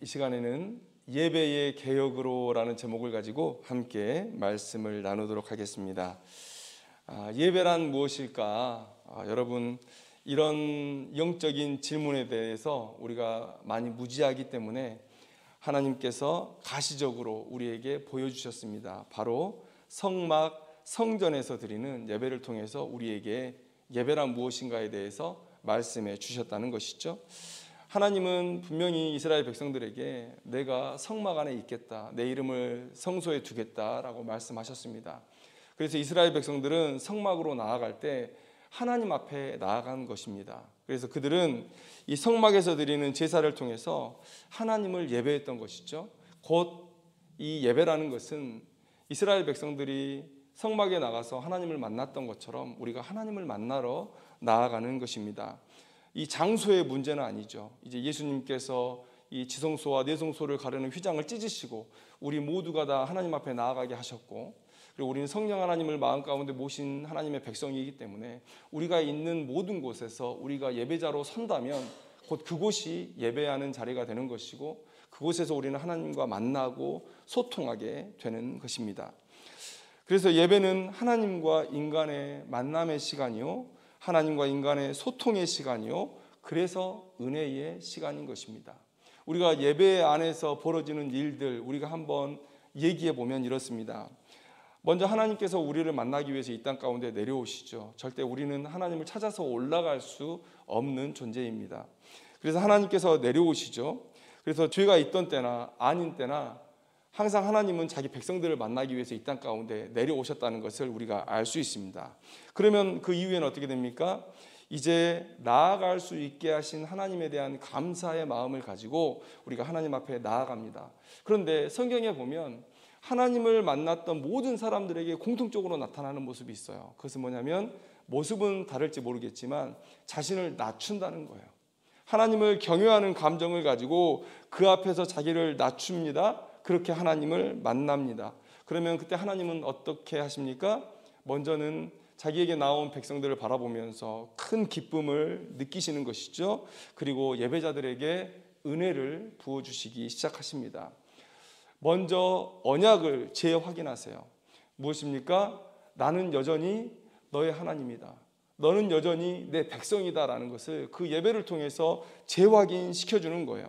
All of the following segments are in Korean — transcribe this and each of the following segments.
이 시간에는 예배의 개혁으로라는 제목을 가지고 함께 말씀을 나누도록 하겠습니다. 예배란 무엇일까? 여러분, 이런 영적인 질문에 대해서 우리가 많이 무지하기 때문에 하나님께서 가시적으로 우리에게 보여주셨습니다. 바로 성막, 성전에서 드리는 예배를 통해서 우리에게 예배란 무엇인가에 대해서 말씀해 주셨다는 것이죠. 하나님은 분명히 이스라엘 백성들에게 내가 성막 안에 있겠다, 내 이름을 성소에 두겠다라고 말씀하셨습니다. 그래서 이스라엘 백성들은 성막으로 나아갈 때 하나님 앞에 나아간 것입니다. 그래서 그들은 이 성막에서 드리는 제사를 통해서 하나님을 예배했던 것이죠. 곧 이 예배라는 것은 이스라엘 백성들이 성막에 나가서 하나님을 만났던 것처럼 우리가 하나님을 만나러 나아가는 것입니다. 이 장소의 문제는 아니죠. 이제 예수님께서 이 지성소와 내성소를 가르는 휘장을 찢으시고 우리 모두가 다 하나님 앞에 나아가게 하셨고, 그리고 우리는 성령 하나님을 마음 가운데 모신 하나님의 백성이기 때문에 우리가 있는 모든 곳에서 우리가 예배자로 선다면 곧 그곳이 예배하는 자리가 되는 것이고, 그곳에서 우리는 하나님과 만나고 소통하게 되는 것입니다. 그래서 예배는 하나님과 인간의 만남의 시간이요, 하나님과 인간의 소통의 시간이요, 그래서 은혜의 시간인 것입니다. 우리가 예배 안에서 벌어지는 일들 우리가 한번 얘기해 보면 이렇습니다. 먼저 하나님께서 우리를 만나기 위해서 이 땅 가운데 내려오시죠. 절대 우리는 하나님을 찾아서 올라갈 수 없는 존재입니다. 그래서 하나님께서 내려오시죠. 그래서 죄가 있던 때나 아닌 때나 항상 하나님은 자기 백성들을 만나기 위해서 이 땅 가운데 내려오셨다는 것을 우리가 알 수 있습니다. 그러면 그 이후에는 어떻게 됩니까? 이제 나아갈 수 있게 하신 하나님에 대한 감사의 마음을 가지고 우리가 하나님 앞에 나아갑니다. 그런데 성경에 보면 하나님을 만났던 모든 사람들에게 공통적으로 나타나는 모습이 있어요. 그것은 뭐냐면 모습은 다를지 모르겠지만 자신을 낮춘다는 거예요. 하나님을 경외하는 감정을 가지고 그 앞에서 자기를 낮춥니다. 그렇게 하나님을 만납니다. 그러면 그때 하나님은 어떻게 하십니까? 먼저는 자기에게 나온 백성들을 바라보면서 큰 기쁨을 느끼시는 것이죠. 그리고 예배자들에게 은혜를 부어주시기 시작하십니다. 먼저 언약을 재확인하세요. 무엇입니까? 나는 여전히 너의 하나님이다, 너는 여전히 내 백성이다라는 것을 그 예배를 통해서 재확인시켜주는 거예요.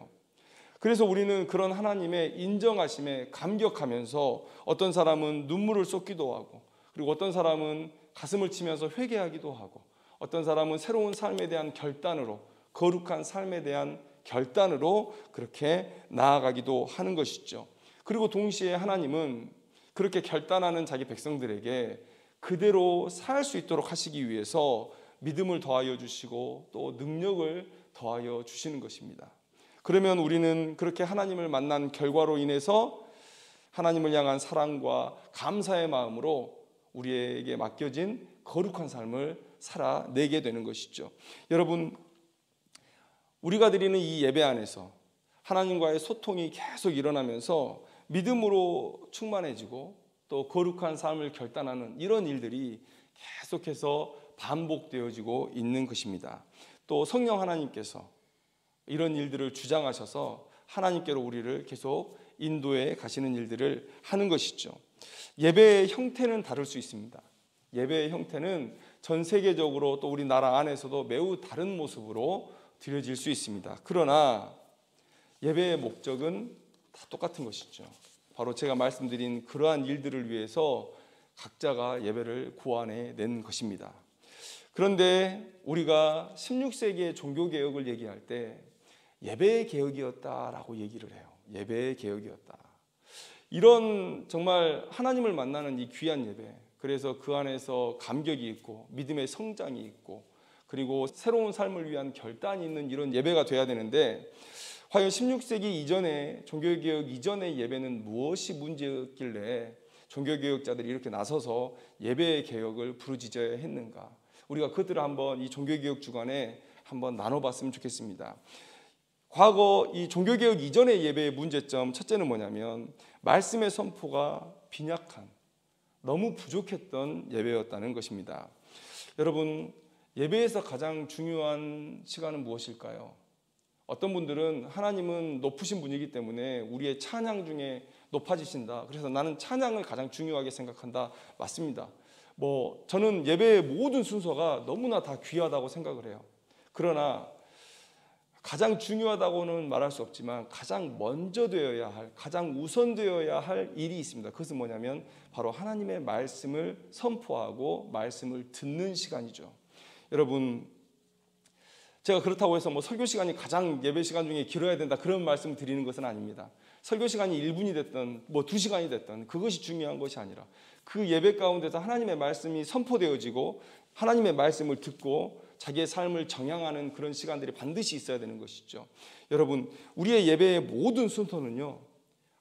그래서 우리는 그런 하나님의 인정하심에 감격하면서 어떤 사람은 눈물을 쏟기도 하고, 그리고 어떤 사람은 가슴을 치면서 회개하기도 하고, 어떤 사람은 새로운 삶에 대한 결단으로, 거룩한 삶에 대한 결단으로 그렇게 나아가기도 하는 것이죠. 그리고 동시에 하나님은 그렇게 결단하는 자기 백성들에게 그대로 살 수 있도록 하시기 위해서 믿음을 더하여 주시고 또 능력을 더하여 주시는 것입니다. 그러면 우리는 그렇게 하나님을 만난 결과로 인해서 하나님을 향한 사랑과 감사의 마음으로 우리에게 맡겨진 거룩한 삶을 살아내게 되는 것이죠. 여러분, 우리가 드리는 이 예배 안에서 하나님과의 소통이 계속 일어나면서 믿음으로 충만해지고 또 거룩한 삶을 결단하는 이런 일들이 계속해서 반복되어지고 있는 것입니다. 또 성령 하나님께서 이런 일들을 주장하셔서 하나님께로 우리를 계속 인도해 가시는 일들을 하는 것이죠. 예배의 형태는 다를 수 있습니다. 예배의 형태는 전 세계적으로 또 우리나라 안에서도 매우 다른 모습으로 드려질 수 있습니다. 그러나 예배의 목적은 다 똑같은 것이죠. 바로 제가 말씀드린 그러한 일들을 위해서 각자가 예배를 구안해 낸 것입니다. 그런데 우리가 16세기의 종교개혁을 얘기할 때 예배의 개혁이었다라고 얘기를 해요. 예배의 개혁이었다. 이런 정말 하나님을 만나는 이 귀한 예배, 그래서 그 안에서 감격이 있고 믿음의 성장이 있고 그리고 새로운 삶을 위한 결단이 있는 이런 예배가 돼야 되는데, 과연 16세기 이전에 종교개혁 이전의 예배는 무엇이 문제였길래 종교개혁자들이 이렇게 나서서 예배의 개혁을 부르짖어야 했는가? 우리가 그들을 한번 이 종교개혁 주간에 한번 나눠봤으면 좋겠습니다. 과거 이 종교개혁 이전의 예배의 문제점 첫째는 뭐냐면 말씀의 선포가 빈약한, 너무 부족했던 예배였다는 것입니다. 여러분, 예배에서 가장 중요한 시간은 무엇일까요? 어떤 분들은 하나님은 높으신 분이기 때문에 우리의 찬양 중에 높아지신다. 그래서 나는 찬양을 가장 중요하게 생각한다. 맞습니다. 저는 예배의 모든 순서가 너무나 다 귀하다고 생각을 해요. 그러나 가장 중요하다고는 말할 수 없지만 가장 먼저 되어야 할, 가장 우선되어야 할 일이 있습니다. 그것은 뭐냐면 바로 하나님의 말씀을 선포하고 말씀을 듣는 시간이죠. 여러분, 제가 그렇다고 해서 설교 시간이 가장 예배 시간 중에 길어야 된다 그런 말씀을 드리는 것은 아닙니다. 설교 시간이 1분이 됐든 2시간이 됐든 그것이 중요한 것이 아니라 그 예배 가운데서 하나님의 말씀이 선포되어지고 하나님의 말씀을 듣고 자기의 삶을 정향하는 그런 시간들이 반드시 있어야 되는 것이죠. 여러분, 우리의 예배의 모든 순서는요,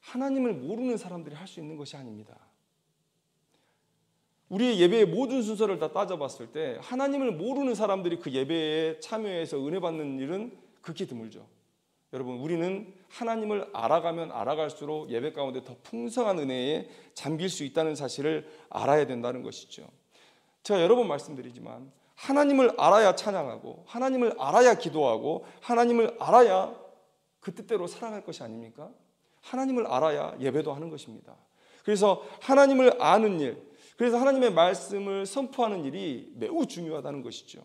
하나님을 모르는 사람들이 할 수 있는 것이 아닙니다. 우리의 예배의 모든 순서를 다 따져봤을 때 하나님을 모르는 사람들이 그 예배에 참여해서 은혜 받는 일은 극히 드물죠. 여러분, 우리는 하나님을 알아가면 알아갈수록 예배 가운데 더 풍성한 은혜에 잠길 수 있다는 사실을 알아야 된다는 것이죠. 제가 여러 번 말씀드리지만 하나님을 알아야 찬양하고 하나님을 알아야 기도하고 하나님을 알아야 그 뜻대로 살아갈 것이 아닙니까? 하나님을 알아야 예배도 하는 것입니다. 그래서 하나님을 아는 일, 그래서 하나님의 말씀을 선포하는 일이 매우 중요하다는 것이죠.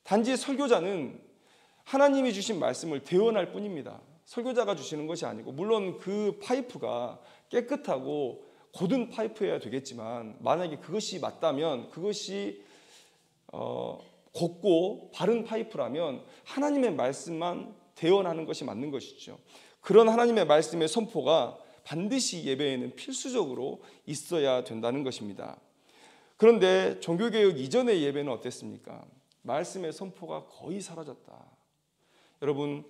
단지 설교자는 하나님이 주신 말씀을 대언할 뿐입니다. 설교자가 주시는 것이 아니고, 물론 그 파이프가 깨끗하고 고든 파이프여야 되겠지만 만약에 그것이 맞다면, 그것이 곱고 바른 파이프라면 하나님의 말씀만 대언하는 것이 맞는 것이죠. 그런 하나님의 말씀의 선포가 반드시 예배에는 필수적으로 있어야 된다는 것입니다. 그런데 종교개혁 이전의 예배는 어땠습니까? 말씀의 선포가 거의 사라졌다. 여러분,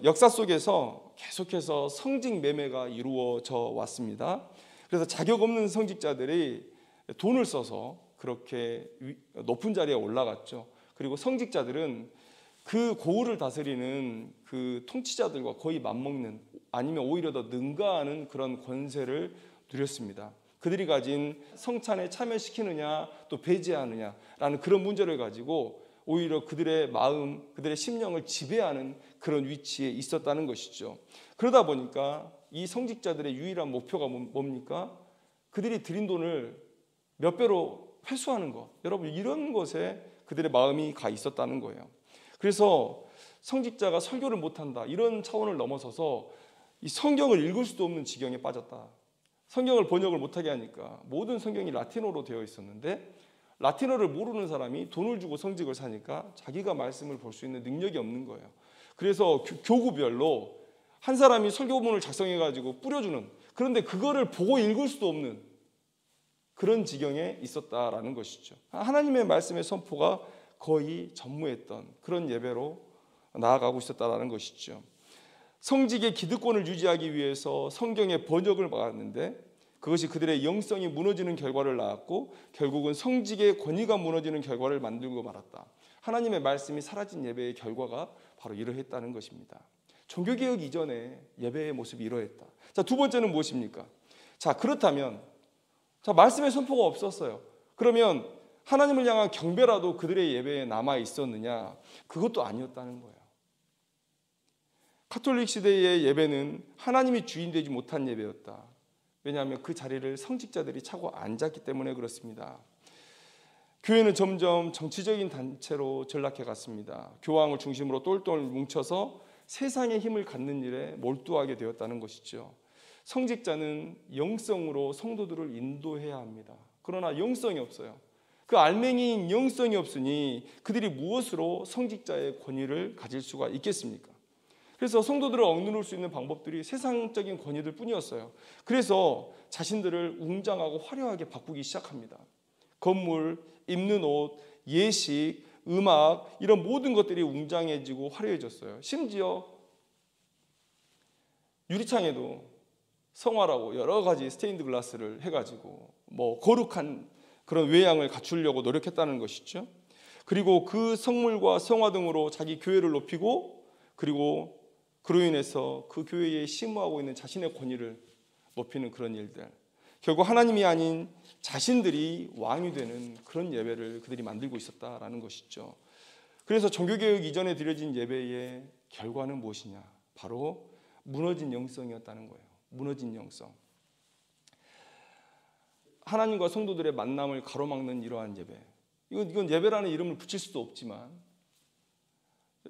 역사 속에서 계속해서 성직 매매가 이루어져 왔습니다. 그래서 자격 없는 성직자들이 돈을 써서 그렇게 높은 자리에 올라갔죠. 그리고 성직자들은 그 고을을 다스리는 그 통치자들과 거의 맞먹는, 아니면 오히려 더 능가하는 그런 권세를 누렸습니다. 그들이 가진 성찬에 참여시키느냐 또 배제하느냐라는 그런 문제를 가지고 오히려 그들의 마음, 그들의 심령을 지배하는 그런 위치에 있었다는 것이죠. 그러다 보니까 이 성직자들의 유일한 목표가 뭡니까? 그들이 들인 돈을 몇 배로 회수하는 것. 여러분, 이런 것에 그들의 마음이 가 있었다는 거예요. 그래서 성직자가 설교를 못한다, 이런 차원을 넘어서서 이 성경을 읽을 수도 없는 지경에 빠졌다. 성경을 번역을 못하게 하니까 모든 성경이 라틴어로 되어 있었는데 라틴어를 모르는 사람이 돈을 주고 성직을 사니까 자기가 말씀을 볼 수 있는 능력이 없는 거예요. 그래서 교구별로 한 사람이 설교문을 작성해가지고 뿌려주는, 그런데 그거를 보고 읽을 수도 없는 그런 지경에 있었다라는 것이죠. 하나님의 말씀의 선포가 거의 전무했던 그런 예배로 나아가고 있었다라는 것이죠. 성직의 기득권을 유지하기 위해서 성경의 번역을 막았는데 그것이 그들의 영성이 무너지는 결과를 낳았고 결국은 성직의 권위가 무너지는 결과를 만들고 말았다. 하나님의 말씀이 사라진 예배의 결과가 바로 이러했다는 것입니다. 종교개혁 이전에 예배의 모습이 이러했다. 자, 두 번째는 무엇입니까? 자, 그렇다면 말씀의 선포가 없었어요. 그러면 하나님을 향한 경배라도 그들의 예배에 남아 있었느냐? 그것도 아니었다는 거예요. 가톨릭 시대의 예배는 하나님이 주인 되지 못한 예배였다. 왜냐하면 그 자리를 성직자들이 차고 앉았기 때문에 그렇습니다. 교회는 점점 정치적인 단체로 전락해 갔습니다. 교황을 중심으로 똘똘 뭉쳐서 세상의 힘을 갖는 일에 몰두하게 되었다는 것이죠. 성직자는 영성으로 성도들을 인도해야 합니다. 그러나 영성이 없어요. 그 알맹이인 영성이 없으니 그들이 무엇으로 성직자의 권위를 가질 수가 있겠습니까? 그래서 성도들을 억누를 수 있는 방법들이 세상적인 권위들 뿐이었어요. 그래서 자신들을 웅장하고 화려하게 바꾸기 시작합니다. 건물, 입는 옷, 예식, 음악, 이런 모든 것들이 웅장해지고 화려해졌어요. 심지어 유리창에도 성화라고 여러 가지 스테인드 글라스를 해가지고 거룩한 그런 외양을 갖추려고 노력했다는 것이죠. 그리고 그 성물과 성화 등으로 자기 교회를 높이고, 그리고 그로 인해서 그 교회에 심무하고 있는 자신의 권위를 높이는 그런 일들, 결국 하나님이 아닌 자신들이 왕이 되는 그런 예배를 그들이 만들고 있었다라는 것이죠. 그래서 종교개혁 이전에 드려진 예배에 결과는 무엇이냐? 바로 무너진 영성이었다는 거예요. 무너진 영성. 하나님과 성도들의 만남을 가로막는 이러한 예배. 이건 예배라는 이름을 붙일 수도 없지만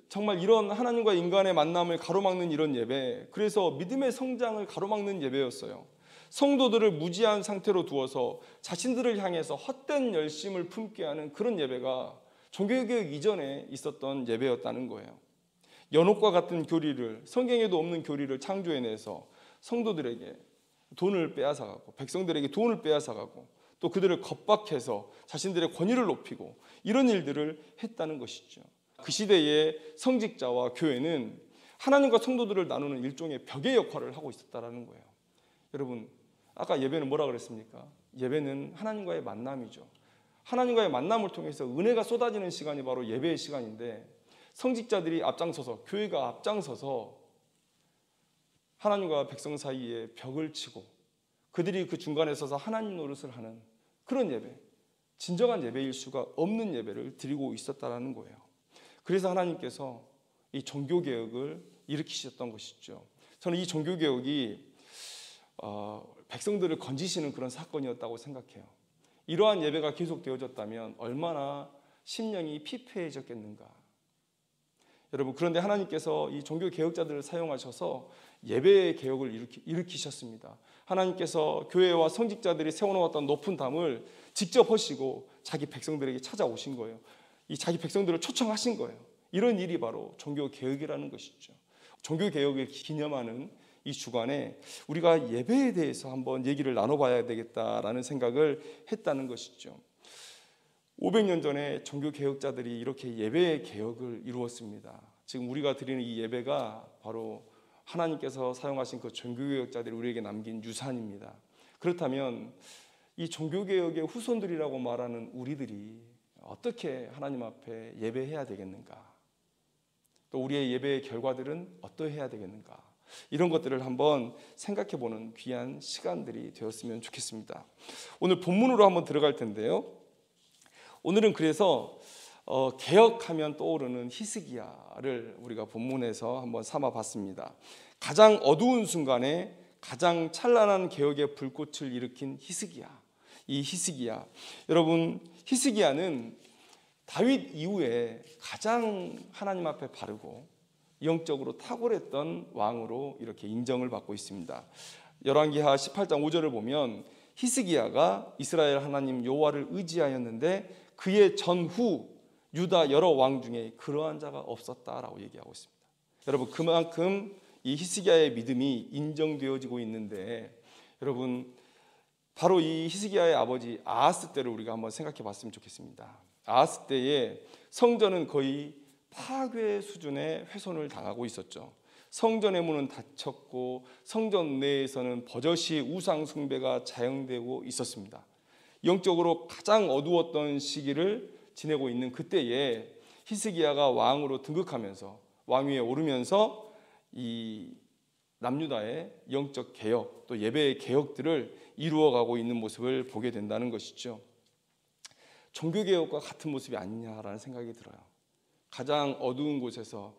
정말 이런 하나님과 인간의 만남을 가로막는 이런 예배, 그래서 믿음의 성장을 가로막는 예배였어요. 성도들을 무지한 상태로 두어서 자신들을 향해서 헛된 열심을 품게 하는 그런 예배가 종교개혁 이전에 있었던 예배였다는 거예요. 연옥과 같은 교리를, 성경에도 없는 교리를 창조해내서 성도들에게 돈을 빼앗아가고 백성들에게 돈을 빼앗아가고 또 그들을 겁박해서 자신들의 권위를 높이고 이런 일들을 했다는 것이죠. 그 시대의 성직자와 교회는 하나님과 성도들을 나누는 일종의 벽의 역할을 하고 있었다는 거예요. 여러분, 아까 예배는 뭐라 그랬습니까? 예배는 하나님과의 만남이죠. 하나님과의 만남을 통해서 은혜가 쏟아지는 시간이 바로 예배의 시간인데, 성직자들이 앞장서서, 교회가 앞장서서 하나님과 백성 사이에 벽을 치고 그들이 그 중간에 서서 하나님 노릇을 하는 그런 예배, 진정한 예배일 수가 없는 예배를 드리고 있었다는 거예요. 그래서 하나님께서 이 종교개혁을 일으키셨던 것이죠. 저는 이 종교개혁이 백성들을 건지시는 그런 사건이었다고 생각해요. 이러한 예배가 계속되어졌다면 얼마나 심령이 피폐해졌겠는가. 여러분, 그런데 하나님께서 이 종교개혁자들을 사용하셔서 예배의 개혁을 일으키셨습니다. 하나님께서 교회와 성직자들이 세워놓았던 높은 담을 직접 허시고 자기 백성들에게 찾아오신 거예요. 이 자기 백성들을 초청하신 거예요. 이런 일이 바로 종교개혁이라는 것이죠. 종교개혁을 기념하는 이 주간에 우리가 예배에 대해서 한번 얘기를 나눠봐야 되겠다라는 생각을 했다는 것이죠. 500년 전에 종교개혁자들이 이렇게 예배의 개혁을 이루었습니다. 지금 우리가 드리는 이 예배가 바로 하나님께서 사용하신 그 종교개혁자들이 우리에게 남긴 유산입니다. 그렇다면 이 종교개혁의 후손들이라고 말하는 우리들이 어떻게 하나님 앞에 예배해야 되겠는가? 또 우리의 예배의 결과들은 어떠해야 되겠는가? 이런 것들을 한번 생각해보는 귀한 시간들이 되었으면 좋겠습니다. 오늘 본문으로 한번 들어갈 텐데요. 오늘은 그래서 개혁하면 떠오르는 히스기야를 우리가 본문에서 한번 삼아봤습니다. 가장 어두운 순간에 가장 찬란한 개혁의 불꽃을 일으킨 히스기야. 이 히스기야, 여러분, 히스기야는 다윗 이후에 가장 하나님 앞에 바르고 영적으로 탁월했던 왕으로 이렇게 인정을 받고 있습니다. 열왕기하 18장 5절을 보면 히스기야가 이스라엘 하나님 여호와를 의지하였는데 그의 전후 유다 여러 왕 중에 그러한 자가 없었다라고 얘기하고 있습니다. 여러분, 그만큼 이 히스기야의 믿음이 인정되어지고 있는데, 여러분, 바로 이 히스기야의 아버지 아하스 때를 우리가 한번 생각해 봤으면 좋겠습니다. 아하스 때에 성전은 거의 파괴 수준의 훼손을 당하고 있었죠. 성전의 문은 닫혔고 성전 내에서는 버젓이 우상 숭배가 자행되고 있었습니다. 영적으로 가장 어두웠던 시기를 지내고 있는 그때에 히스기야가 왕으로 등극하면서 왕위에 오르면서 이 남유다의 영적 개혁, 또 예배의 개혁들을 이루어가고 있는 모습을 보게 된다는 것이죠. 종교개혁과 같은 모습이 아니냐라는 생각이 들어요. 가장 어두운 곳에서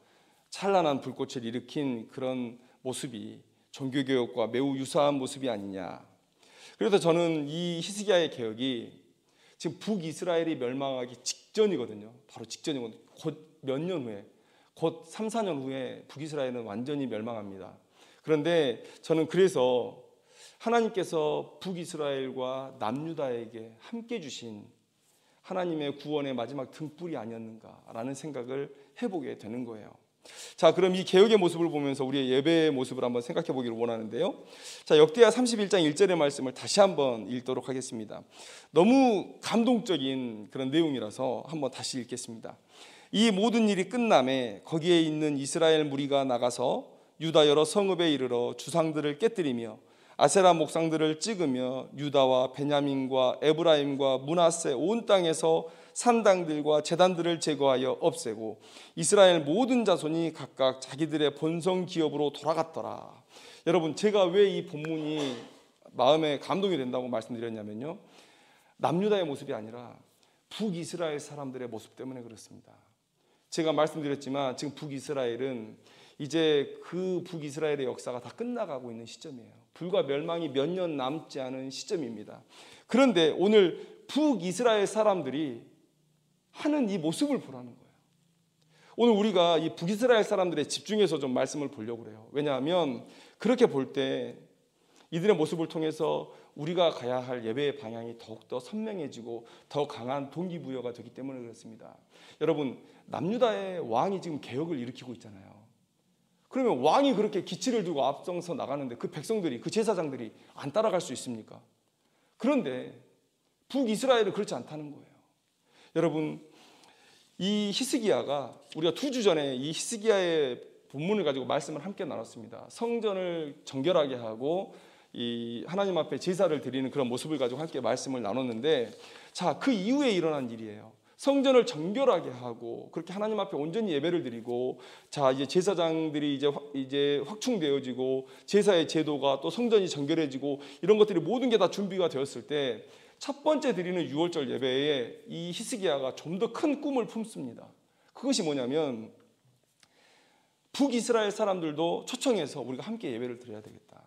찬란한 불꽃을 일으킨 그런 모습이 종교개혁과 매우 유사한 모습이 아니냐. 그래서 저는 이 히스기야의 개혁이 지금 북이스라엘이 멸망하기 직전이거든요. 바로 직전이거든요. 곧 몇 년 후에, 곧 3, 4년 후에 북이스라엘은 완전히 멸망합니다. 그런데 저는 그래서 하나님께서 북이스라엘과 남유다에게 함께 주신 하나님의 구원의 마지막 등불이 아니었는가라는 생각을 해보게 되는 거예요. 자, 그럼 이 개혁의 모습을 보면서 우리의 예배의 모습을 한번 생각해 보기를 원하는데요. 자, 역대하 31장 1절의 말씀을 다시 한번 읽도록 하겠습니다. 너무 감동적인 그런 내용이라서 한번 다시 읽겠습니다. 이 모든 일이 끝남에 거기에 있는 이스라엘 무리가 나가서 유다 여러 성읍에 이르러 주상들을 깨뜨리며 아세라 목상들을 찍으며 유다와 베냐민과 에브라임과 므낫세 온 땅에서 산당들과 제단들을 제거하여 없애고 이스라엘 모든 자손이 각각 자기들의 본성 기업으로 돌아갔더라. 여러분, 제가 왜 이 본문이 마음에 감동이 된다고 말씀드렸냐면요, 남유다의 모습이 아니라 북이스라엘 사람들의 모습 때문에 그렇습니다. 제가 말씀드렸지만 지금 북이스라엘은 이제 그 북이스라엘의 역사가 다 끝나가고 있는 시점이에요. 불과 멸망이 몇 년 남지 않은 시점입니다. 그런데 오늘 북이스라엘 사람들이 하는 이 모습을 보라는 거예요. 오늘 우리가 이 북이스라엘 사람들에 집중해서 좀 말씀을 보려고 그래요. 왜냐하면 그렇게 볼 때 이들의 모습을 통해서 우리가 가야 할 예배의 방향이 더욱더 선명해지고 더 강한 동기부여가 되기 때문에 그렇습니다. 여러분, 남유다의 왕이 지금 개혁을 일으키고 있잖아요. 그러면 왕이 그렇게 기치를 두고 앞서서 나가는데 그 백성들이, 그 제사장들이 안 따라갈 수 있습니까? 그런데 북이스라엘은 그렇지 않다는 거예요. 여러분, 이 히스기야가 우리가 2주 전에 이 히스기야의 본문을 가지고 말씀을 함께 나눴습니다. 성전을 정결하게 하고 이 하나님 앞에 제사를 드리는 그런 모습을 가지고 함께 말씀을 나눴는데, 자, 그 이후에 일어난 일이에요. 성전을 정결하게 하고 그렇게 하나님 앞에 온전히 예배를 드리고, 자, 이제 제사장들이 이제 확충되어지고 제사의 제도가 또 성전이 정결해지고 이런 것들이 모든 게 다 준비가 되었을 때 첫 번째 드리는 유월절 예배에 이 히스기야가 좀 더 큰 꿈을 품습니다. 그것이 뭐냐면 북이스라엘 사람들도 초청해서 우리가 함께 예배를 드려야 되겠다.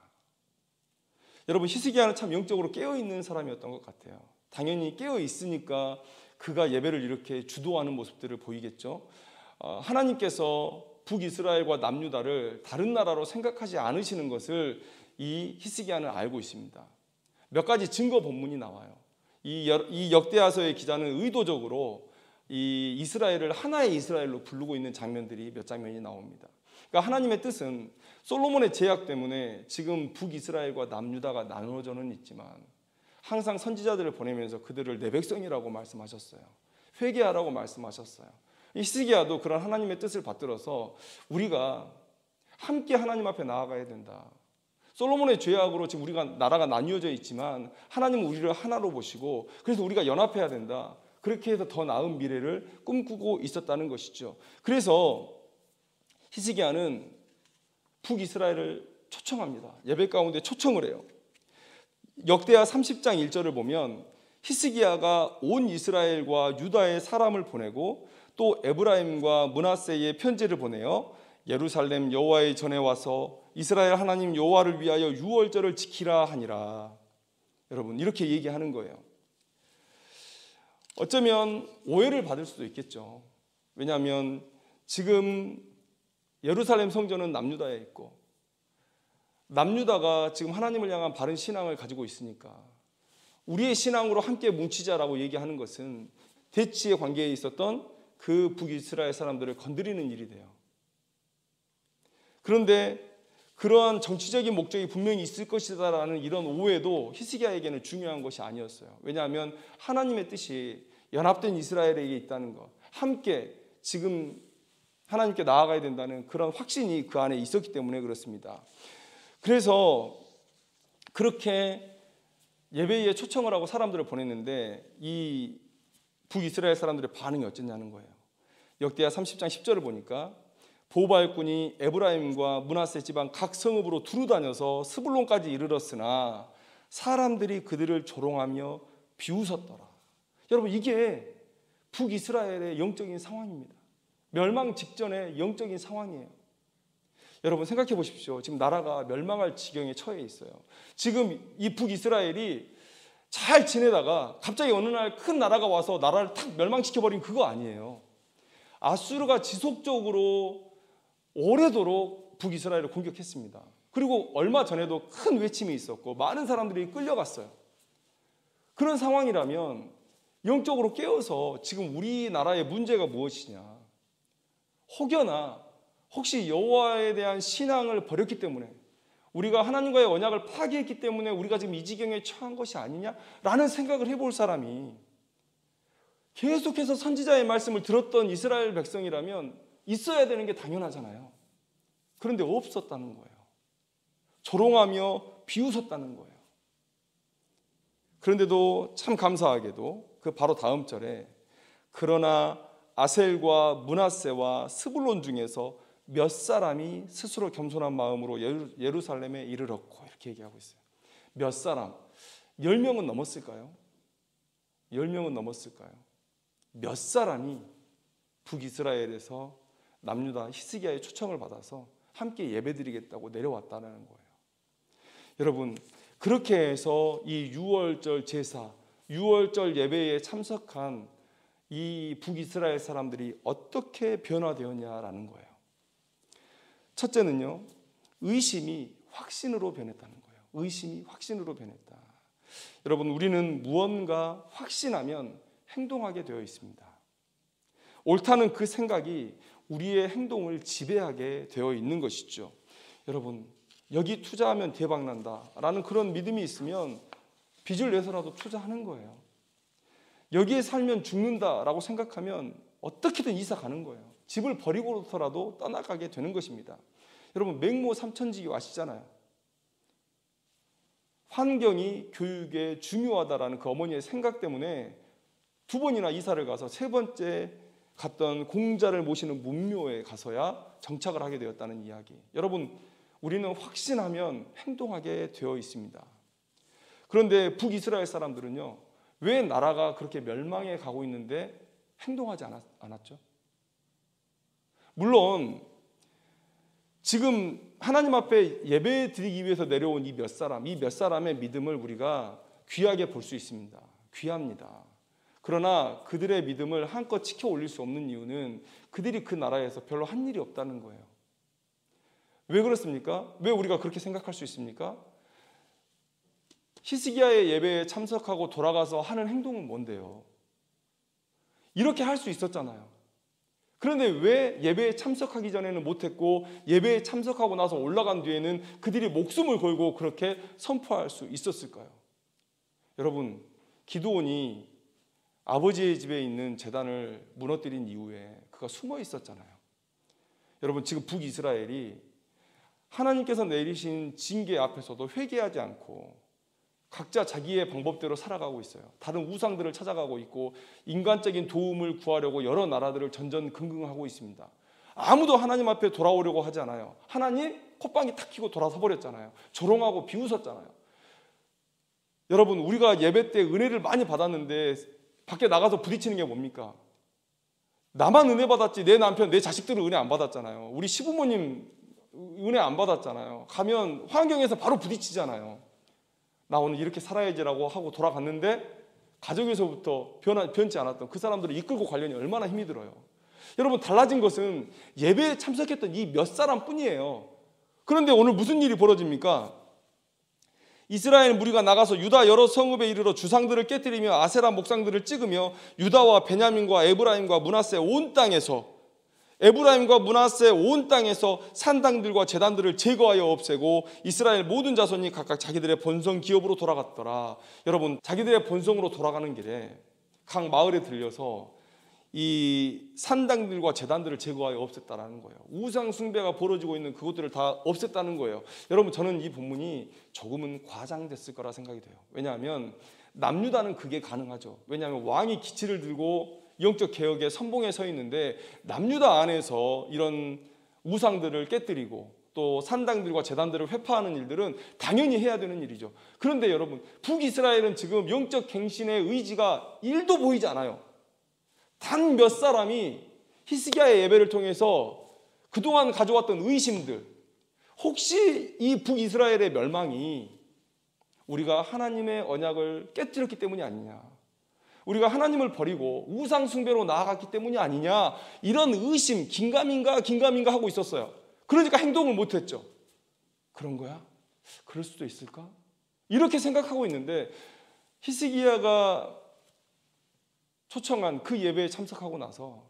여러분, 히스기야는 참 영적으로 깨어있는 사람이었던 것 같아요. 당연히 깨어있으니까 그가 예배를 이렇게 주도하는 모습들을 보이겠죠. 하나님께서 북이스라엘과 남유다를 다른 나라로 생각하지 않으시는 것을 이 히스기야는 알고 있습니다. 몇 가지 증거 본문이 나와요. 이 역대하서의 기자는 의도적으로 이 이스라엘을 하나의 이스라엘로 부르고 있는 장면들이 몇 장면이 나옵니다. 그러니까 하나님의 뜻은 솔로몬의 제약 때문에 지금 북이스라엘과 남유다가 나누어져는 있지만 항상 선지자들을 보내면서 그들을 내 백성이라고 말씀하셨어요. 회개하라고 말씀하셨어요. 히스기야도 그런 하나님의 뜻을 받들어서 우리가 함께 하나님 앞에 나아가야 된다. 솔로몬의 죄악으로 지금 우리가 나라가 나뉘어져 있지만 하나님은 우리를 하나로 보시고 그래서 우리가 연합해야 된다. 그렇게 해서 더 나은 미래를 꿈꾸고 있었다는 것이죠. 그래서 히스기야는 북이스라엘을 초청합니다. 예배 가운데 초청을 해요. 역대하 30장 1절을 보면 히스기야가 온 이스라엘과 유다의 사람을 보내고 또 에브라임과 므낫세의 편지를 보내어 예루살렘 여호와의 전에 와서 이스라엘 하나님 여호와를 위하여 유월절을 지키라 하니라. 여러분, 이렇게 얘기하는 거예요. 어쩌면 오해를 받을 수도 있겠죠. 왜냐하면 지금 예루살렘 성전은 남유다에 있고 남유다가 지금 하나님을 향한 바른 신앙을 가지고 있으니까 우리의 신앙으로 함께 뭉치자라고 얘기하는 것은 대치의 관계에 있었던 그 북이스라엘 사람들을 건드리는 일이 돼요. 그런데 그러한 정치적인 목적이 분명히 있을 것이다라는 이런 오해도 히스기야에게는 중요한 것이 아니었어요. 왜냐하면 하나님의 뜻이 연합된 이스라엘에게 있다는 것, 함께 지금 하나님께 나아가야 된다는 그런 확신이 그 안에 있었기 때문에 그렇습니다. 그래서 그렇게 예배에 초청을 하고 사람들을 보냈는데 이 북이스라엘 사람들의 반응이 어땠냐는 거예요. 역대하 30장 10절을 보니까 보발꾼이 에브라임과 므낫세 지방 각 성읍으로 두루다녀서 스불론까지 이르렀으나 사람들이 그들을 조롱하며 비웃었더라. 여러분, 이게 북이스라엘의 영적인 상황입니다. 멸망 직전의 영적인 상황이에요. 여러분, 생각해 보십시오. 지금 나라가 멸망할 지경에 처해 있어요. 지금 이 북이스라엘이 잘 지내다가 갑자기 어느 날 큰 나라가 와서 나라를 탁 멸망시켜버린 그거 아니에요. 아수르가 지속적으로 오래도록 북이스라엘을 공격했습니다. 그리고 얼마 전에도 큰 외침이 있었고 많은 사람들이 끌려갔어요. 그런 상황이라면 영적으로 깨어서 지금 우리나라의 문제가 무엇이냐, 혹여나 혹시 여호와에 대한 신앙을 버렸기 때문에 우리가 하나님과의 언약을 파기했기 때문에 우리가 지금 이 지경에 처한 것이 아니냐라는 생각을 해볼 사람이 계속해서 선지자의 말씀을 들었던 이스라엘 백성이라면 있어야 되는 게 당연하잖아요. 그런데 없었다는 거예요. 조롱하며 비웃었다는 거예요. 그런데도 참 감사하게도 그 바로 다음 절에 그러나 아셀과 므낫세와 스불론 중에서 몇 사람이 스스로 겸손한 마음으로 예루살렘에 이르렀고, 이렇게 얘기하고 있어요. 몇 사람? 10명은 넘었을까요? 10명은 넘었을까요? 몇 사람이 북이스라엘에서 남유다 히스기야의 초청을 받아서 함께 예배드리겠다고 내려왔다는 거예요. 여러분, 그렇게 해서 이 유월절 제사, 유월절 예배에 참석한 이 북이스라엘 사람들이 어떻게 변화되었냐라는 거예요. 첫째는요, 의심이 확신으로 변했다는 거예요. 의심이 확신으로 변했다. 여러분, 우리는 무언가 확신하면 행동하게 되어 있습니다. 옳다는 그 생각이 우리의 행동을 지배하게 되어 있는 것이죠. 여러분, 여기 투자하면 대박난다 라는 그런 믿음이 있으면 빚을 내서라도 투자하는 거예요. 여기에 살면 죽는다라고 생각하면 어떻게든 이사 가는 거예요. 집을 버리고서라도 떠나가게 되는 것입니다. 여러분, 맹모 삼천지교 아시잖아요. 환경이 교육에 중요하다라는 그 어머니의 생각 때문에 2번이나 이사를 가서 3번째 갔던 공자를 모시는 문묘에 가서야 정착을 하게 되었다는 이야기. 여러분, 우리는 확신하면 행동하게 되어 있습니다. 그런데 북이스라엘 사람들은요, 왜 나라가 그렇게 멸망해 가고 있는데 행동하지 않았죠? 물론 지금 하나님 앞에 예배 드리기 위해서 내려온 이 몇 사람의 믿음을 우리가 귀하게 볼 수 있습니다. 귀합니다. 그러나 그들의 믿음을 한껏 치켜 올릴 수 없는 이유는 그들이 그 나라에서 별로 한 일이 없다는 거예요. 왜 그렇습니까? 왜 우리가 그렇게 생각할 수 있습니까? 히스기야의 예배에 참석하고 돌아가서 하는 행동은 뭔데요? 이렇게 할 수 있었잖아요. 그런데 왜 예배에 참석하기 전에는 못했고 예배에 참석하고 나서 올라간 뒤에는 그들이 목숨을 걸고 그렇게 선포할 수 있었을까요? 여러분, 기드온이 아버지의 집에 있는 제단을 무너뜨린 이후에 그가 숨어 있었잖아요. 여러분, 지금 북이스라엘이 하나님께서 내리신 징계 앞에서도 회개하지 않고 각자 자기의 방법대로 살아가고 있어요. 다른 우상들을 찾아가고 있고 인간적인 도움을 구하려고 여러 나라들을 전전긍긍하고 있습니다. 아무도 하나님 앞에 돌아오려고 하지 않아요. 하나님 콧방이 탁 튀고 돌아서 버렸잖아요. 조롱하고 비웃었잖아요. 여러분, 우리가 예배 때 은혜를 많이 받았는데 밖에 나가서 부딪히는 게 뭡니까? 나만 은혜 받았지 내 남편, 내 자식들은 은혜 안 받았잖아요. 우리 시부모님 은혜 안 받았잖아요. 가면 환경에서 바로 부딪히잖아요. 나 오늘 이렇게 살아야지라고 하고 돌아갔는데 가정에서부터 변치 않았던 그 사람들을 이끌고 가려니 얼마나 힘이 들어요. 여러분, 달라진 것은 예배에 참석했던 이 몇 사람뿐이에요. 그런데 오늘 무슨 일이 벌어집니까? 이스라엘 무리가 나가서 유다 여러 성읍에 이르러 주상들을 깨뜨리며 아세라 목상들을 찍으며 유다와 베냐민과 에브라임과 므낫세 온 땅에서 산당들과 제단들을 제거하여 없애고 이스라엘 모든 자손이 각각 자기들의 본성 기업으로 돌아갔더라. 여러분, 자기들의 본성으로 돌아가는 길에 각 마을에 들려서 이 산당들과 제단들을 제거하여 없앴다라는 거예요. 우상 숭배가 벌어지고 있는 그것들을 다 없앴다는 거예요. 여러분, 저는 이 본문이 조금은 과장됐을 거라 생각이 돼요. 왜냐하면 남유다는 그게 가능하죠. 왜냐하면 왕이 기치를 들고 영적 개혁의 선봉에 서 있는데 남유다 안에서 이런 우상들을 깨뜨리고 또 산당들과 제단들을 회파하는 일들은 당연히 해야 되는 일이죠. 그런데 여러분, 북이스라엘은 지금 영적 갱신의 의지가 1도 보이지 않아요. 단 몇 사람이 히스기야의 예배를 통해서 그동안 가져왔던 의심들, 혹시 이 북이스라엘의 멸망이 우리가 하나님의 언약을 깨뜨렸기 때문이 아니냐, 우리가 하나님을 버리고 우상 숭배로 나아갔기 때문이 아니냐, 이런 의심, 긴가민가 하고 있었어요. 그러니까 행동을 못했죠. 그런 거야? 그럴 수도 있을까? 이렇게 생각하고 있는데 히스기야가 초청한 그 예배에 참석하고 나서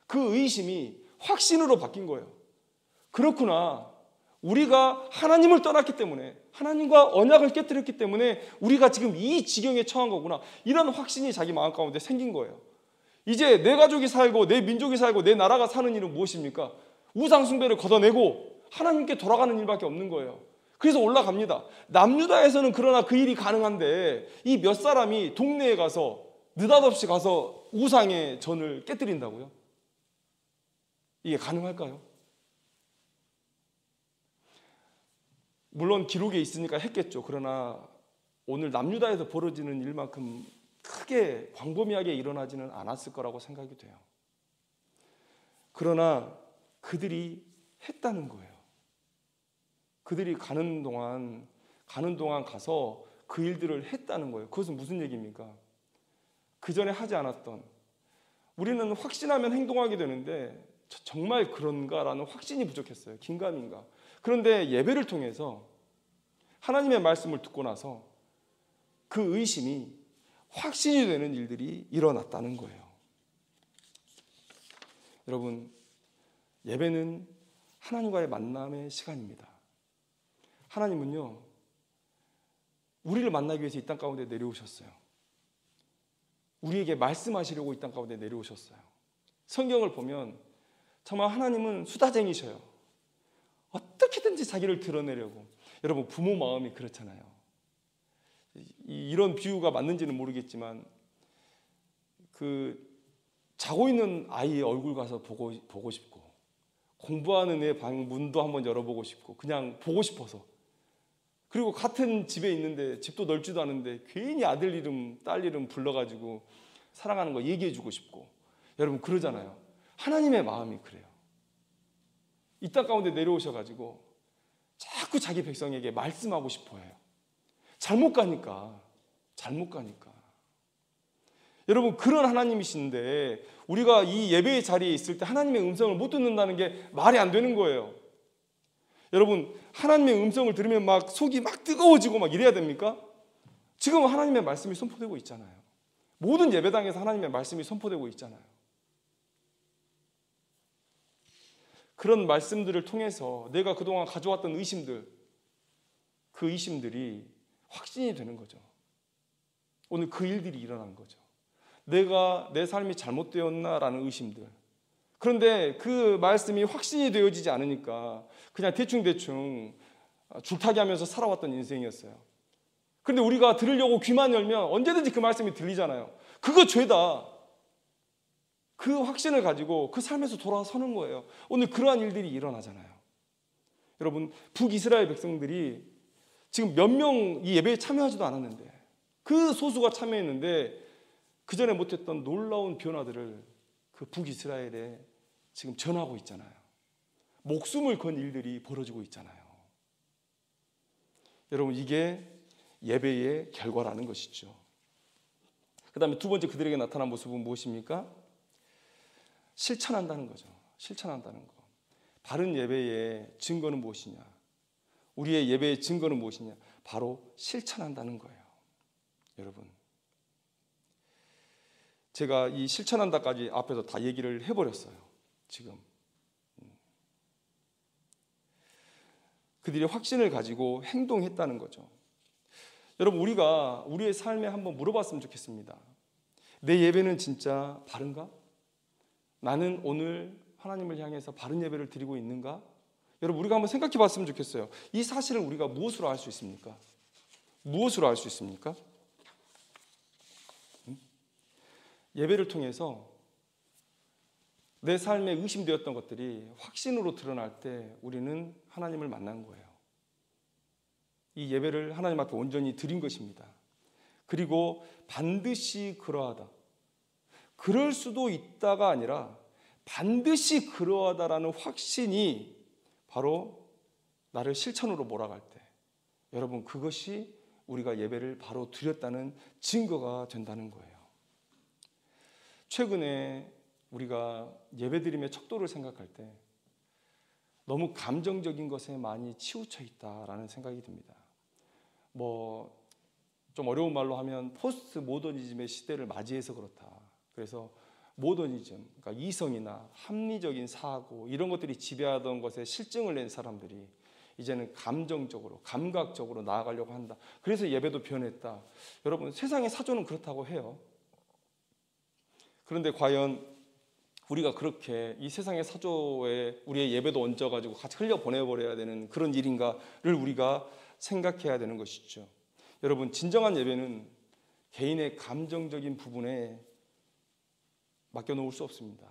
그 의심이 확신으로 바뀐 거예요. 그렇구나. 우리가 하나님을 떠났기 때문에, 하나님과 언약을 깨뜨렸기 때문에 우리가 지금 이 지경에 처한 거구나. 이런 확신이 자기 마음 가운데 생긴 거예요. 이제 내 가족이 살고 내 민족이 살고 내 나라가 사는 일은 무엇입니까? 우상 숭배를 걷어내고 하나님께 돌아가는 일밖에 없는 거예요. 그래서 올라갑니다. 남유다에서는 그러나 그 일이 가능한데 이 몇 사람이 동네에 가서 느닷없이 가서 우상의 전을 깨뜨린다고요? 이게 가능할까요? 물론 기록에 있으니까 했겠죠. 그러나 오늘 남유다에서 벌어지는 일만큼 크게 광범위하게 일어나지는 않았을 거라고 생각이 돼요. 그러나 그들이 했다는 거예요. 그들이 가는 동안 가서 그 일들을 했다는 거예요. 그것은 무슨 얘기입니까? 그 전에 하지 않았던, 우리는 확신하면 행동하게 되는데 정말 그런가라는 확신이 부족했어요. 긴가민가. 그런데 예배를 통해서 하나님의 말씀을 듣고 나서 그 의심이 확신이 되는 일들이 일어났다는 거예요. 여러분, 예배는 하나님과의 만남의 시간입니다. 하나님은요, 우리를 만나기 위해서 이 땅 가운데 내려오셨어요. 우리에게 말씀하시려고 이 땅 가운데 내려오셨어요. 성경을 보면 정말 하나님은 수다쟁이셔요. 어떻게든지 자기를 드러내려고. 여러분, 부모 마음이 그렇잖아요. 이런 비유가 맞는지는 모르겠지만 자고 있는 아이의 얼굴 가서 보고 싶고, 공부하는 애 방 문도 한번 열어보고 싶고, 그냥 보고 싶어서. 그리고 같은 집에 있는데 집도 넓지도 않은데 괜히 아들 이름 딸 이름 불러가지고 사랑하는 거 얘기해주고 싶고. 여러분, 그러잖아요. 하나님의 마음이 그래요. 이 땅 가운데 내려오셔가지고 자꾸 자기 백성에게 말씀하고 싶어 해요. 잘못 가니까. 여러분, 그런 하나님이신데 우리가 이 예배의 자리에 있을 때 하나님의 음성을 못 듣는다는 게 말이 안 되는 거예요. 여러분, 하나님의 음성을 들으면 막 속이 막 뜨거워지고 막 이래야 됩니까? 지금 하나님의 말씀이 선포되고 있잖아요. 모든 예배당에서 하나님의 말씀이 선포되고 있잖아요. 그런 말씀들을 통해서 내가 그동안 가져왔던 의심들, 그 의심들이 확신이 되는 거죠. 오늘 그 일들이 일어난 거죠. 내가 내 삶이 잘못되었나라는 의심들. 그런데 그 말씀이 확신이 되어지지 않으니까 그냥 대충 줄타기 하면서 살아왔던 인생이었어요. 그런데 우리가 들으려고 귀만 열면 언제든지 그 말씀이 들리잖아요. 그거 죄다. 그 확신을 가지고 그 삶에서 돌아서는 거예요. 오늘 그러한 일들이 일어나잖아요. 여러분, 북이스라엘 백성들이 지금 몇 명 이 예배에 참여하지도 않았는데, 그 소수가 참여했는데 그 전에 못했던 놀라운 변화들을 그 북이스라엘에 지금 전하고 있잖아요. 목숨을 건 일들이 벌어지고 있잖아요. 여러분, 이게 예배의 결과라는 것이죠. 그 다음에 두 번째 그들에게 나타난 모습은 무엇입니까? 실천한다는 거죠. 실천한다는 거. 바른 예배의 증거는 무엇이냐? 우리의 예배의 증거는 무엇이냐? 바로 실천한다는 거예요. 여러분, 제가 이 실천한다까지 앞에서 다 얘기를 해버렸어요. 지금 그들이 확신을 가지고 행동했다는 거죠. 여러분, 우리가 우리의 삶에 한번 물어봤으면 좋겠습니다. 내 예배는 진짜 바른가? 나는 오늘 하나님을 향해서 바른 예배를 드리고 있는가? 여러분, 우리가 한번 생각해 봤으면 좋겠어요. 이 사실을 우리가 무엇으로 알 수 있습니까? 무엇으로 알 수 있습니까? 예배를 통해서 내 삶에 의심되었던 것들이 확신으로 드러날 때 우리는 하나님을 만난 거예요. 이 예배를 하나님 앞에 온전히 드린 것입니다. 그리고 반드시 그러하다. 그럴 수도 있다가 아니라 반드시 그러하다라는 확신이 바로 나를 실천으로 몰아갈 때, 여러분, 그것이 우리가 예배를 바로 드렸다는 증거가 된다는 거예요. 최근에 우리가 예배드림의 척도를 생각할 때 너무 감정적인 것에 많이 치우쳐 있다라는 생각이 듭니다. 좀 어려운 말로 하면 포스트 모더니즘의 시대를 맞이해서 그렇다. 그래서 모더니즘, 그러니까 이성이나 합리적인 사고 이런 것들이 지배하던 것에 실증을 낸 사람들이 이제는 감정적으로, 감각적으로 나아가려고 한다. 그래서 예배도 변했다. 여러분, 세상의 사조는 그렇다고 해요. 그런데 과연 우리가 그렇게 이 세상의 사조에 우리의 예배도 얹어가지고 같이 흘려보내버려야 되는 그런 일인가를 우리가 생각해야 되는 것이죠. 여러분, 진정한 예배는 개인의 감정적인 부분에 맡겨놓을 수 없습니다.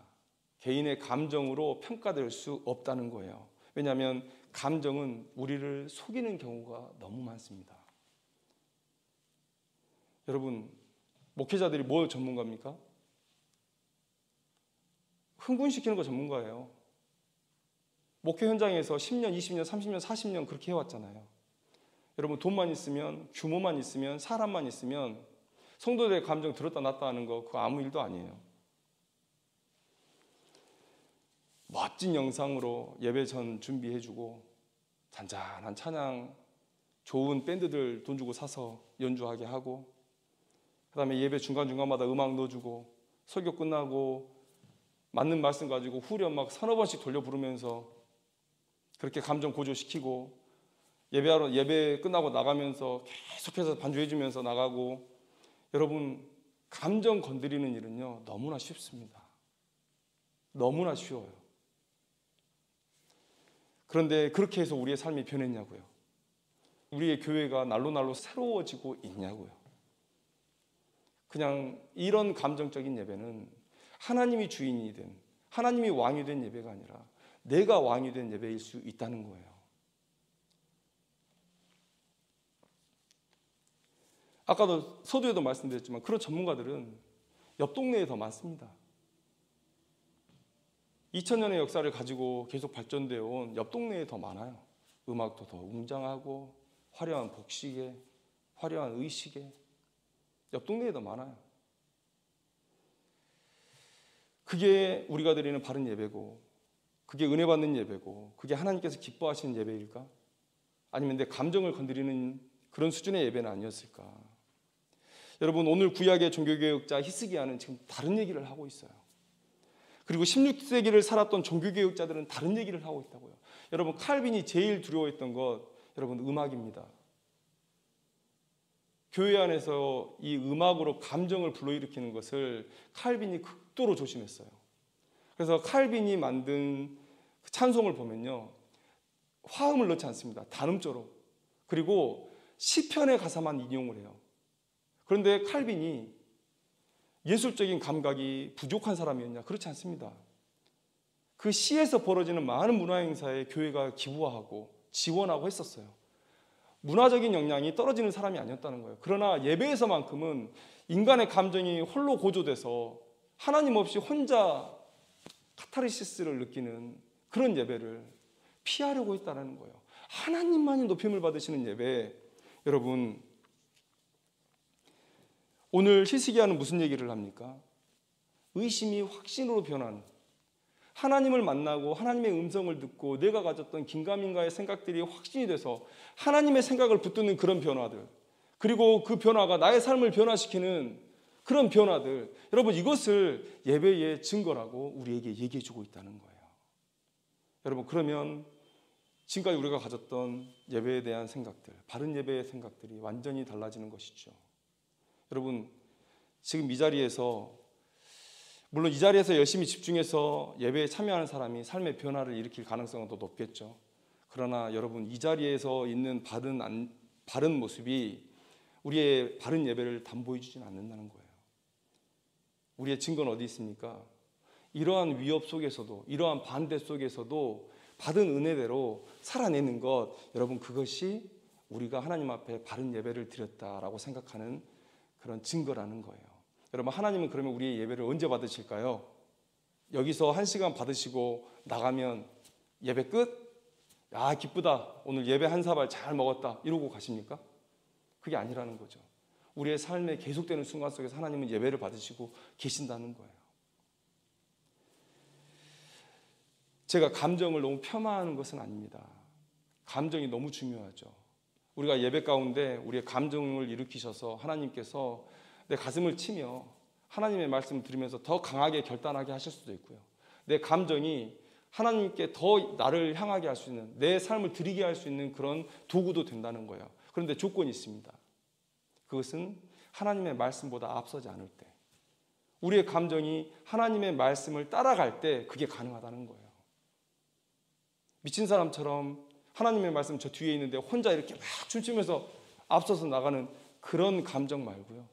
개인의 감정으로 평가될 수 없다는 거예요. 왜냐하면 감정은 우리를 속이는 경우가 너무 많습니다. 여러분, 목회자들이 뭐 전문가입니까? 흥분시키는 거 전문가예요. 목회 현장에서 10년, 20년, 30년, 40년 그렇게 해왔잖아요. 여러분 돈만 있으면, 규모만 있으면, 사람만 있으면 성도들의 감정 들었다 놨다 하는 거 그거 아무 일도 아니에요. 멋진 영상으로 예배 전 준비해주고 잔잔한 찬양, 좋은 밴드들 돈 주고 사서 연주하게 하고, 그 다음에 예배 중간중간마다 음악 넣어주고, 설교 끝나고 맞는 말씀 가지고 후렴 막 서너 번씩 돌려 부르면서 그렇게 감정 고조시키고, 예배 끝나고 나가면서 계속해서 반주해주면서 나가고. 여러분, 감정 건드리는 일은요 너무나 쉽습니다. 너무나 쉬워요. 그런데 그렇게 해서 우리의 삶이 변했냐고요? 우리의 교회가 날로 새로워지고 있냐고요? 그냥 이런 감정적인 예배는 하나님이 주인이 된, 하나님이 왕이 된 예배가 아니라 내가 왕이 된 예배일 수 있다는 거예요. 아까도 서두에도 말씀드렸지만 그런 전문가들은 옆 동네에 더 많습니다. 2000년의 역사를 가지고 계속 발전되어 온 옆 동네에 더 많아요. 음악도 더 웅장하고 화려한 복식에, 화려한 의식에 옆 동네에 더 많아요. 그게 우리가 드리는 바른 예배고, 그게 은혜 받는 예배고, 그게 하나님께서 기뻐하시는 예배일까? 아니면 내 감정을 건드리는 그런 수준의 예배는 아니었을까? 여러분, 오늘 구약의 종교개혁자 히스기야는 지금 다른 얘기를 하고 있어요. 그리고 16세기를 살았던 종교개혁자들은 다른 얘기를 하고 있다고요. 여러분, 칼빈이 제일 두려워했던 것, 여러분, 음악입니다. 교회 안에서 이 음악으로 감정을 불러일으키는 것을 칼빈이 극도로 조심했어요. 그래서 칼빈이 만든 찬송을 보면요, 화음을 넣지 않습니다. 단음조로. 그리고 시편의 가사만 인용을 해요. 그런데 칼빈이 예술적인 감각이 부족한 사람이었냐? 그렇지 않습니다. 그 시에서 벌어지는 많은 문화행사에 교회가 기부하고 지원하고 했었어요. 문화적인 역량이 떨어지는 사람이 아니었다는 거예요. 그러나 예배에서만큼은 인간의 감정이 홀로 고조돼서 하나님 없이 혼자 카타르시스를 느끼는 그런 예배를 피하려고 했다는 거예요. 하나님만이 높임을 받으시는 예배. 여러분, 오늘 히스기야는 무슨 얘기를 합니까? 의심이 확신으로 변한, 하나님을 만나고 하나님의 음성을 듣고 내가 가졌던 긴가민가의 생각들이 확신이 돼서 하나님의 생각을 붙드는 그런 변화들, 그리고 그 변화가 나의 삶을 변화시키는 그런 변화들, 여러분, 이것을 예배의 증거라고 우리에게 얘기해 주고 있다는 거예요. 여러분, 그러면 지금까지 우리가 가졌던 예배에 대한 생각들, 바른 예배의 생각들이 완전히 달라지는 것이죠. 여러분, 지금 이 자리에서, 물론 이 자리에서 열심히 집중해서 예배에 참여하는 사람이 삶의 변화를 일으킬 가능성은 더 높겠죠. 그러나 여러분, 이 자리에서 있는 바른 모습이 우리의 바른 예배를 담보해 주지는 않는다는 거예요. 우리의 증거는 어디 있습니까? 이러한 위협 속에서도, 이러한 반대 속에서도 받은 은혜대로 살아내는 것, 여러분, 그것이 우리가 하나님 앞에 바른 예배를 드렸다라고 생각하는 그런 증거라는 거예요. 여러분, 하나님은 그러면 우리의 예배를 언제 받으실까요? 여기서 1시간 받으시고 나가면 예배 끝? 야, 기쁘다, 오늘 예배 한 사발 잘 먹었다, 이러고 가십니까? 그게 아니라는 거죠. 우리의 삶에 계속되는 순간 속에서 하나님은 예배를 받으시고 계신다는 거예요. 제가 감정을 너무 폄하하는 것은 아닙니다. 감정이 너무 중요하죠. 우리가 예배 가운데 우리의 감정을 일으키셔서 하나님께서 내 가슴을 치며 하나님의 말씀을 들으면서 더 강하게 결단하게 하실 수도 있고요. 내 감정이 하나님께 더 나를 향하게 할 수 있는, 내 삶을 드리게 할 수 있는 그런 도구도 된다는 거예요. 그런데 조건이 있습니다. 그것은 하나님의 말씀보다 앞서지 않을 때, 우리의 감정이 하나님의 말씀을 따라갈 때 그게 가능하다는 거예요. 미친 사람처럼 하나님의 말씀 저 뒤에 있는데 혼자 이렇게 막 춤추면서 앞서서 나가는 그런 감정 말고요.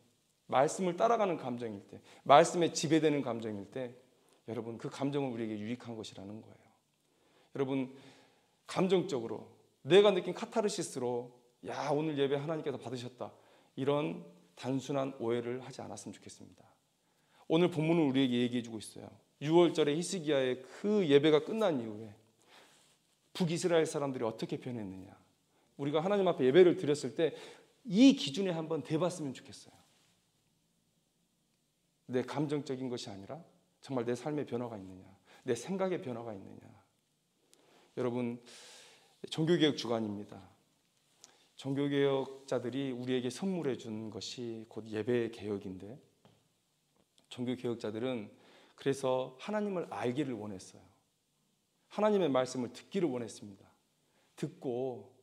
말씀을 따라가는 감정일 때, 말씀에 지배되는 감정일 때, 여러분, 그 감정은 우리에게 유익한 것이라는 거예요. 여러분, 감정적으로 내가 느낀 카타르시스로 야, 오늘 예배 하나님께서 받으셨다, 이런 단순한 오해를 하지 않았으면 좋겠습니다. 오늘 본문은 우리에게 얘기해 주고 있어요. 6월절에 히스기야의 그 예배가 끝난 이후에 북이스라엘 사람들이 어떻게 변했느냐. 우리가 하나님 앞에 예배를 드렸을 때 이 기준에 한번 대봤으면 좋겠어요. 내 감정적인 것이 아니라 정말 내 삶의 변화가 있느냐, 내 생각의 변화가 있느냐. 여러분, 종교개혁 주간입니다. 종교개혁자들이 우리에게 선물해 준 것이 곧 예배 개혁인데, 종교개혁자들은 그래서 하나님을 알기를 원했어요. 하나님의 말씀을 듣기를 원했습니다. 듣고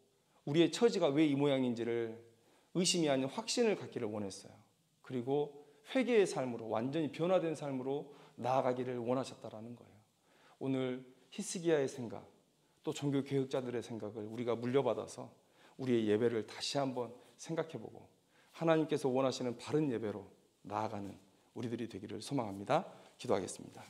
우리의 처지가 왜 이 모양인지를 의심이 아닌 확신을 갖기를 원했어요. 그리고 회개의 삶으로, 완전히 변화된 삶으로 나아가기를 원하셨다라는 거예요. 오늘 히스기야의 생각, 또 종교개혁자들의 생각을 우리가 물려받아서 우리의 예배를 다시 한번 생각해보고 하나님께서 원하시는 바른 예배로 나아가는 우리들이 되기를 소망합니다. 기도하겠습니다.